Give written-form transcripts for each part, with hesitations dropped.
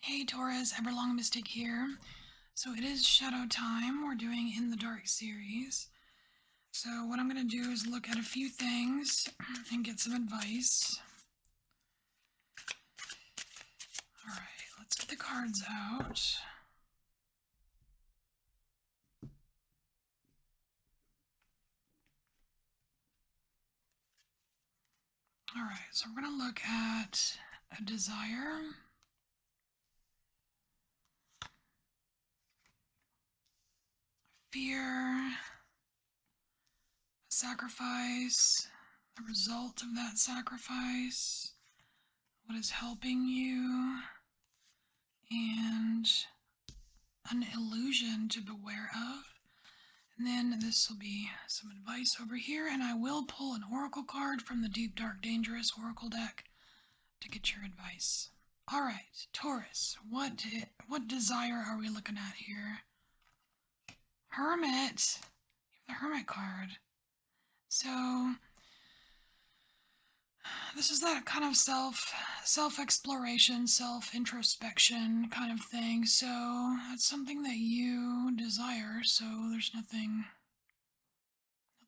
Hey Taurus, EverlongMystic here. So it is shadow time. We're doing In the Dark series. So what I'm going to do is look at a few things and get some advice. Alright, let's get the cards out. Alright, so we're going to look at a desire, fear, a sacrifice, the result of that sacrifice, what is helping you, and an illusion to beware of. And then this will be some advice over here, and I will pull an oracle card from the Deep Dark Dangerous Oracle deck to get your advice. All right, Taurus, what desire are we looking at here? Hermit. The Hermit card. So this is that kind of self-exploration, self-introspection kind of thing. So that's something that you desire, so there's nothing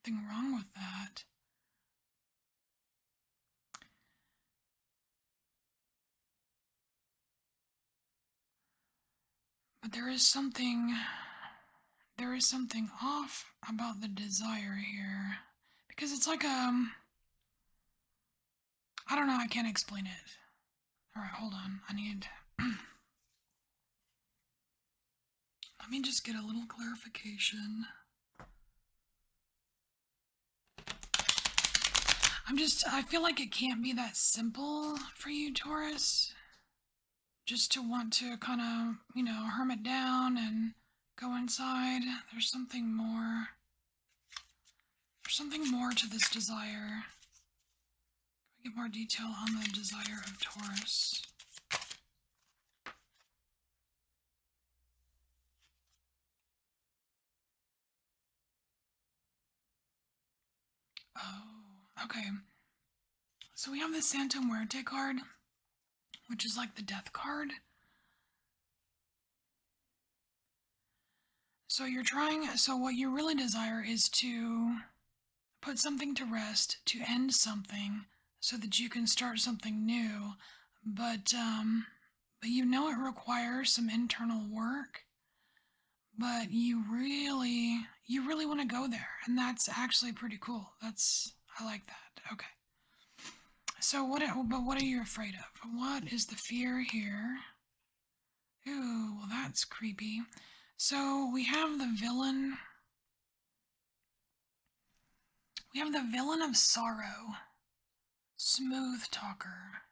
wrong with that. But there is something off about the desire here. Because it's like I don't know, I can't explain it. Alright, hold on. I need let me just get a little clarification. I feel like it can't be that simple for you, Taurus. Just to want to kind of, hermit down and go inside. There's something more. There's something more to this desire. Can we get more detail on the desire of Taurus? Oh, okay. So we have the Santa Muerte card, which is like the death card. So what you really desire is to put something to rest, to end something, so that you can start something new. But you know it requires some internal work, but you really want to go there, and that's actually pretty cool. I like that. Okay. So what are you afraid of? What is the fear here? Ooh, well that's creepy. So we have the villain. We have the villain of sorrow. Smooth talker.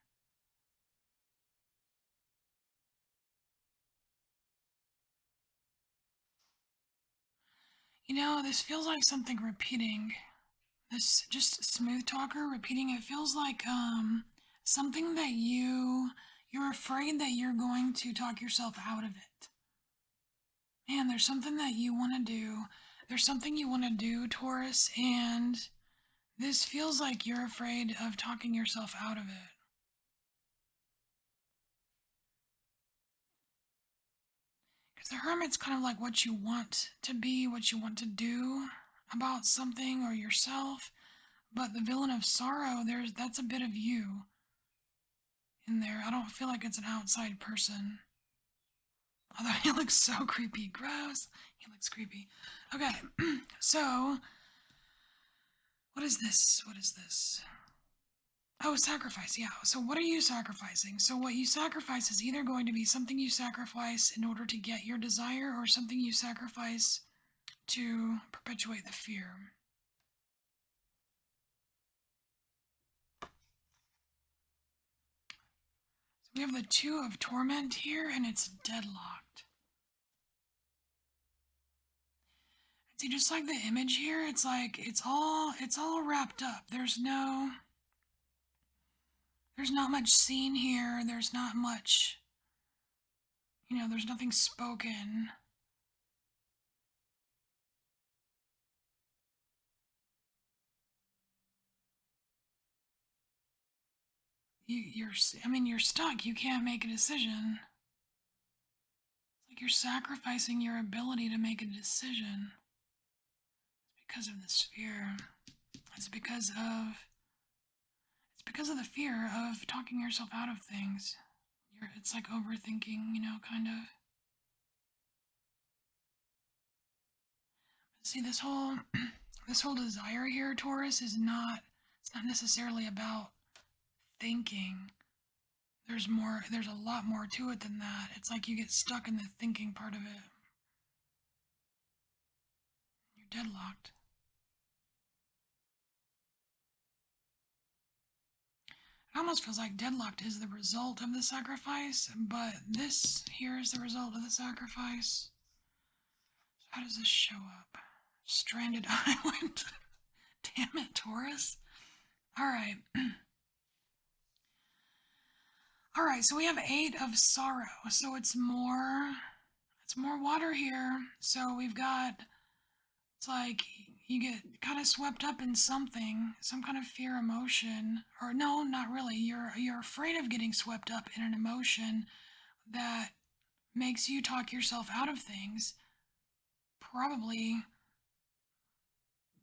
This feels like something repeating. This just smooth talker repeating. It feels like something that you're afraid that you're going to talk yourself out of it. Man, there's something that you want to do. There's something you want to do, Taurus, and this feels like you're afraid of talking yourself out of it. Because the hermit's kind of like what you want to be, what you want to do about something or yourself. But the villain of sorrow, that's a bit of you in there. I don't feel like it's an outside person. Although he looks so creepy. Gross. He looks creepy. Okay, so what is this? What is this? Oh, sacrifice, yeah. So what are you sacrificing? So what you sacrifice is either going to be something you sacrifice in order to get your desire or something you sacrifice to perpetuate the fear. So we have the Two of Torment here, and it's deadlocked. See, just like the image here, it's like it's all wrapped up. There's not much seen here. There's not much, there's nothing spoken. You're stuck. You can't make a decision. like you're sacrificing your ability to make a decision. It's because of this fear. It's because of the fear of talking yourself out of things. It's like overthinking, kind of. See, this whole this whole desire here, Taurus, it's not necessarily about thinking. There's a lot more to it than that. It's like you get stuck in the thinking part of it. You're deadlocked. It almost feels like deadlocked is the result of the sacrifice, but this here is the result of the sacrifice. So how does this show up? Stranded island. Damn it, Taurus. Alright. Alright, so we have 8 of sorrow. So it's more water here. So we've got, it's like you get kind of swept up in something, some kind of fear emotion. Or no, not really. You're afraid of getting swept up in an emotion that makes you talk yourself out of things. Probably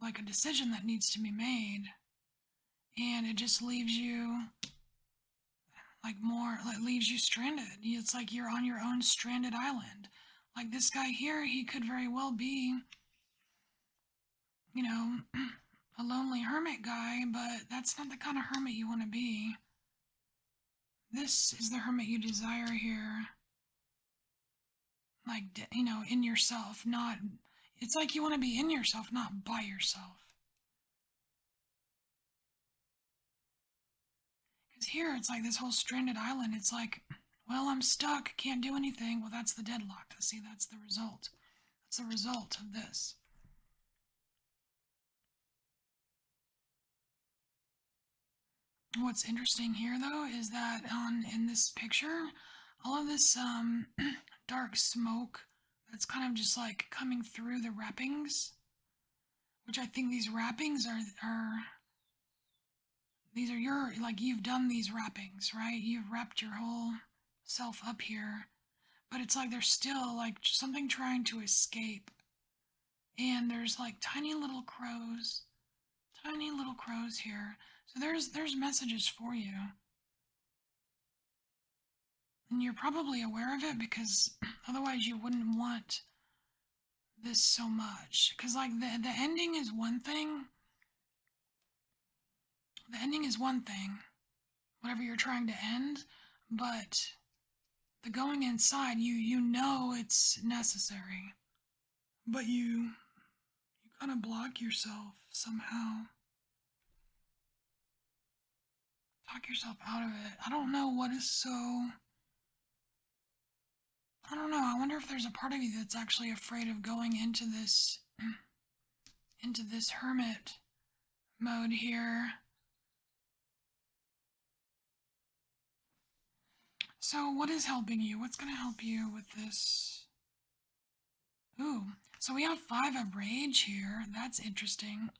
like a decision that needs to be made. And it just leaves you leaves you stranded. It's like you're on your own stranded island. Like this guy here, he could very well be, a lonely hermit guy, but that's not the kind of hermit you want to be. This is the hermit you desire here. Like, in yourself, not, it's like you want to be in yourself, not by yourself. Because here, it's like this whole stranded island. It's like, well, I'm stuck, can't do anything. Well, that's the deadlock. See, that's the result. That's the result of this. What's interesting here, though, is that in this picture, all of this dark smoke that's kind of just like coming through the wrappings, which I think these wrappings are these are your, like, you've done these wrappings, right? You've wrapped your whole self up here, but it's like there's still like something trying to escape, and there's like tiny little crows here. So there's messages for you. And you're probably aware of it because otherwise you wouldn't want this so much. Because, like, the ending is one thing. The ending is one thing, whatever you're trying to end, but the going inside, you know it's necessary. But you kind of block yourself somehow. Talk yourself out of it. I don't know what is so... I don't know. I wonder if there's a part of you that's actually afraid of going into this hermit mode here. So what is helping you? What's going to help you with this? Ooh, so we have 5 of rage here. That's interesting.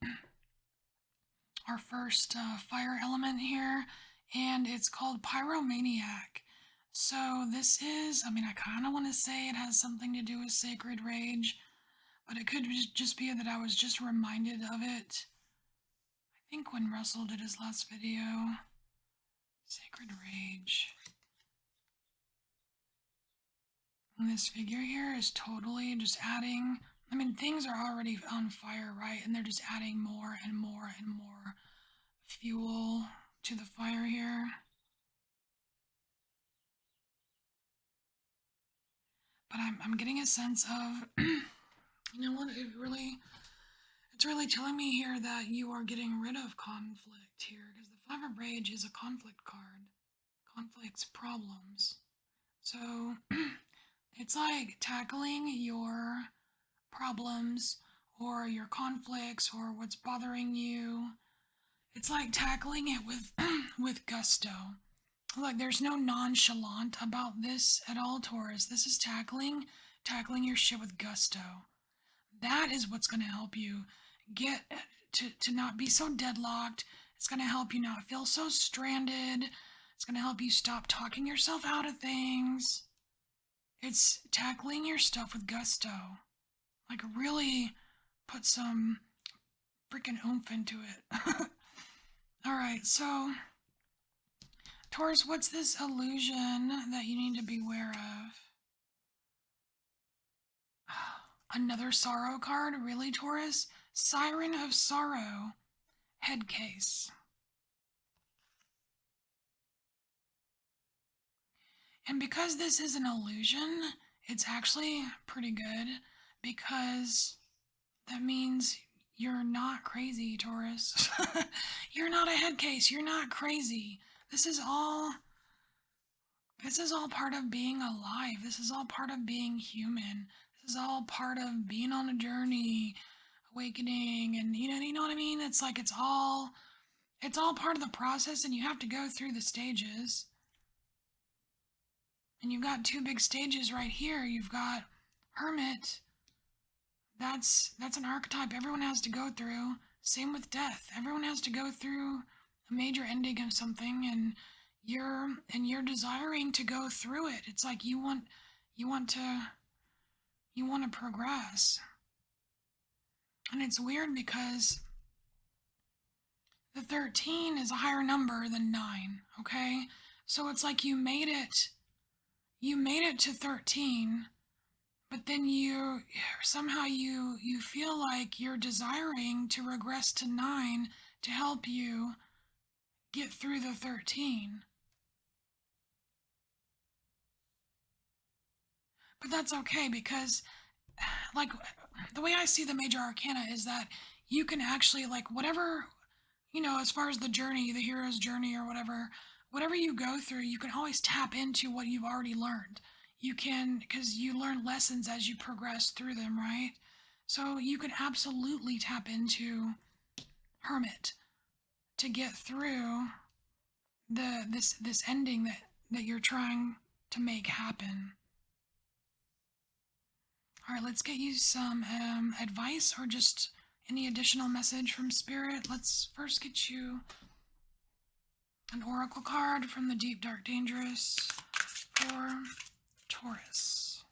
Our first fire element here, and it's called pyromaniac. So this is, I mean, I kind of want to say it has something to do with sacred rage, but it could just be that I was just reminded of it. I think when Russell did his last video. Sacred rage. And this figure here is totally just adding, I mean, things are already on fire, right? And they're just adding more and more and more fuel to the fire here. But I'm getting a sense of, you know what, it's really telling me here that you are getting rid of conflict here, because the 5 of rage is a conflict card. Conflicts, problems. So it's like tackling your problems or your conflicts or what's bothering you. It's like tackling it with with gusto. Like there's no nonchalant about this at all, Taurus. This is tackling your shit with gusto. That is what's going to help you get to not be so deadlocked. It's going to help you not feel so stranded. It's going to help you stop talking yourself out of things. It's tackling your stuff with gusto. Like, really put some freaking oomph into it. Alright, so, Taurus, what's this illusion that you need to beware of? Another sorrow card? Really, Taurus? Siren of Sorrow. Head case. And because this is an illusion, it's actually pretty good because that means you're not crazy, Taurus. You're not a head case. You're not crazy. This is all this is all part of being alive. This is all part of being human. This is all part of being on a journey, awakening, and you know what I mean? It's like it's all part of the process, and you have to go through the stages. And you've got two big stages right here. You've got Hermit. That's an archetype everyone has to go through. Same with Death. Everyone has to go through a major ending of something, and you're desiring to go through it. It's like you want to you want to progress. And it's weird because the 13 is a higher number than 9, okay? So it's like you made it to 13, but then you somehow you feel like you're desiring to regress to 9 to help you get through the 13. But that's okay because like the way I see the major arcana is that you can actually like whatever, as far as the journey, the hero's journey or whatever you go through, you can always tap into what you've already learned. You can, because you learn lessons as you progress through them, right? So you can absolutely tap into Hermit to get through this ending that you're trying to make happen. All right, let's get you some advice or just any additional message from Spirit. Let's first get you an oracle card from the Deep Dark Dangerous for Taurus.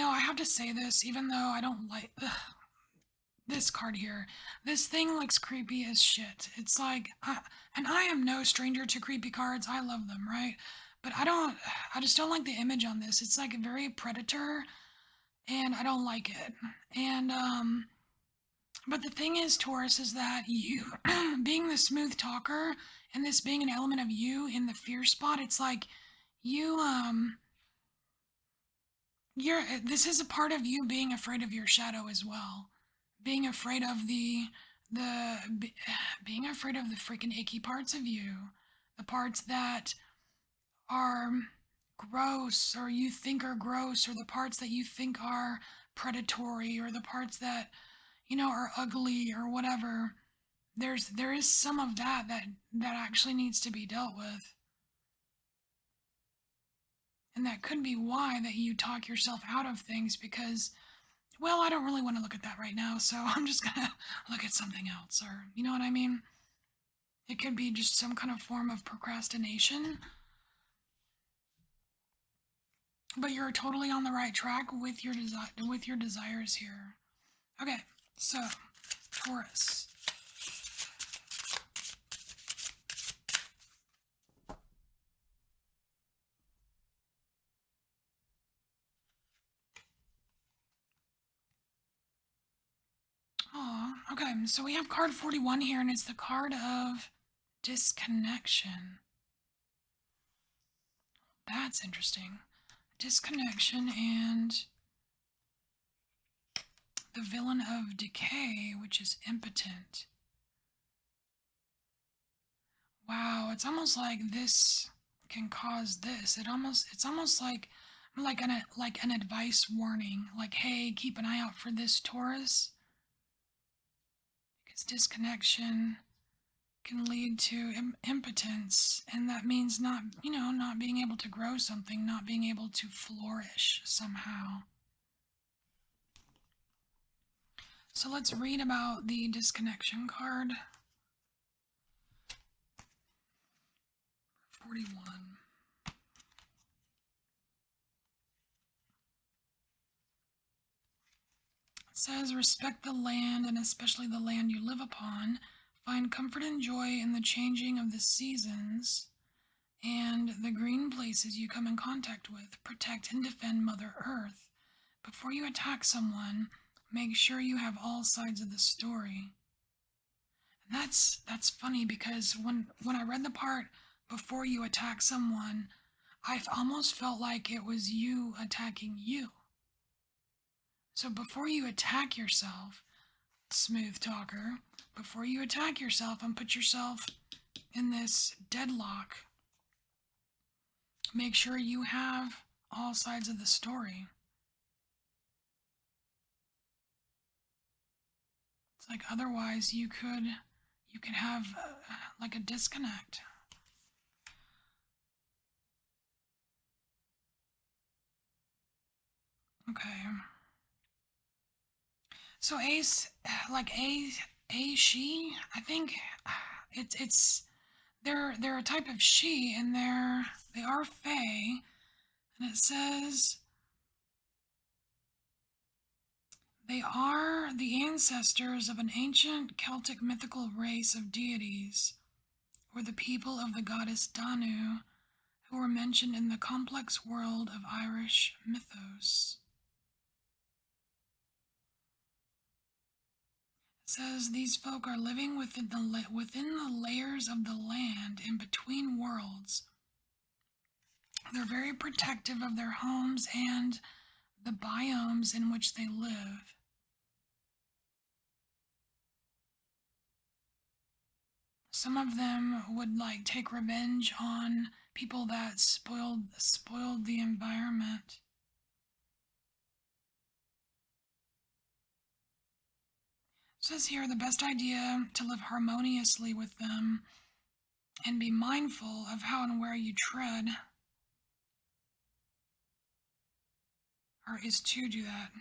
I have to say this, even though I don't like this card here. This thing looks creepy as shit. It's like, and I am no stranger to creepy cards. I love them, right? But I just don't like the image on this. It's like a very predator, and I don't like it. And, but the thing is, Taurus, is that you, being the smooth talker, and this being an element of you in the fear spot, it's like you, this is a part of you being afraid of your shadow as well. Being afraid of being afraid of the freaking icky parts of you. The parts that are gross or you think are gross, or the parts that you think are predatory, or the parts that are ugly or whatever. There is some of that actually needs to be dealt with. And that could be why that you talk yourself out of things because, well, I don't really want to look at that right now, so I'm just gonna look at something else, or you know what I mean? It could be just some kind of form of procrastination. But you're totally on the right track with your desires here. Okay, so Taurus. Oh, okay. So we have card 41 here, and it's the card of disconnection. That's interesting. Disconnection and the villain of decay, which is impotent. Wow, it's almost like this can cause this. It's almost like an advice warning, like, hey, keep an eye out for this, Taurus, because disconnection can lead to impotence, and that means not being able to grow something, not being able to flourish somehow. So let's read about the disconnection card. 41. It says, respect the land and especially the land you live upon. Find comfort and joy in the changing of the seasons and the green places you come in contact with. Protect and defend Mother Earth. Before you attack someone, make sure you have all sides of the story. And that's funny because when I read the part before you attack someone, I almost felt like it was you attacking you. So before you attack yourself, smooth talker, before you attack yourself and put yourself in this deadlock, make sure you have all sides of the story. It's like otherwise you could have like a disconnect. Okay. So Ace, like a she, I think it's they're a type of she, and they are fae, and it says they are the ancestors of an ancient Celtic mythical race of deities, or the people of the goddess Danu, who were mentioned in the complex world of Irish mythos. It says these folk are living within the layers of the land in between worlds. They're very protective of their homes and the biomes in which they live. Some of them would like take revenge on people that spoiled the environment. It says here the best idea to live harmoniously with them and be mindful of how and where you tread or is to do that.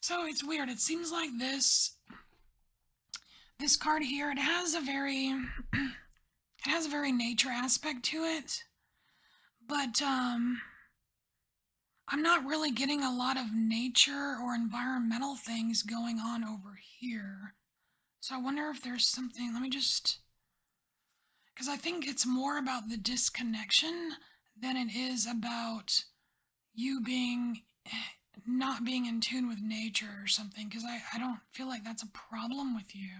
So it's weird. It seems like this card here, it has a very nature aspect to it. But I'm not really getting a lot of nature or environmental things going on over here. So I wonder if there's something, let me just, because I think it's more about the disconnection than it is about you being not being in tune with nature or something, because I don't feel like that's a problem with you.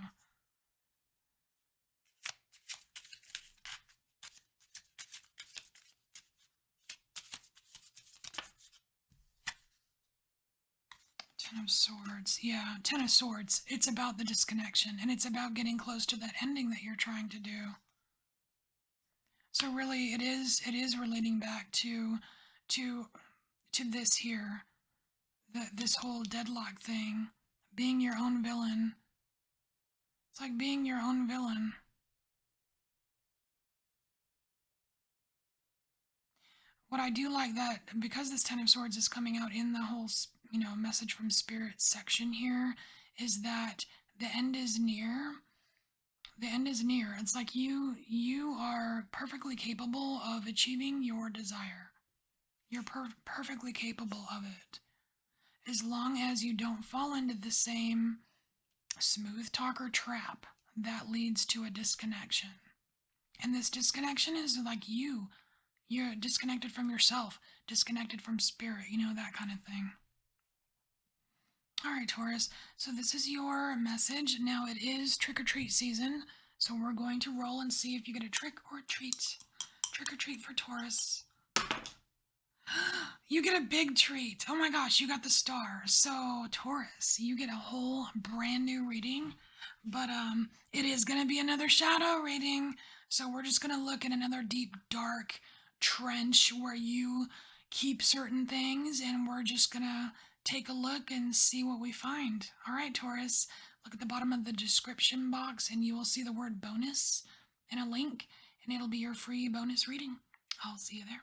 Ten of Swords. Yeah, Ten of Swords. It's about the disconnection, and it's about getting close to that ending that you're trying to do. So really, it is relating back to this here, this whole deadlock thing, being your own villain. It's like being your own villain. What I do like that, because this Ten of Swords is coming out in the whole, message from Spirit section here, is that the end is near. The end is near. It's like you are perfectly capable of achieving your desire. You're perfectly capable of it. As long as you don't fall into the same smooth talker trap that leads to a disconnection. And this disconnection is like you're disconnected from yourself, disconnected from spirit, that kind of thing. All right, Taurus. So this is your message. Now it is trick-or-treat season. So we're going to roll and see if you get a trick or treat. Trick or treat for Taurus. You get a big treat. Oh my gosh, you got the star. So Taurus, you get a whole brand new reading. But it is going to be another shadow reading. So we're just going to look at another deep, dark trench where you keep certain things, and we're just going to take a look and see what we find. All right, Taurus, look at the bottom of the description box, and you will see the word bonus and a link, and it'll be your free bonus reading. I'll see you there.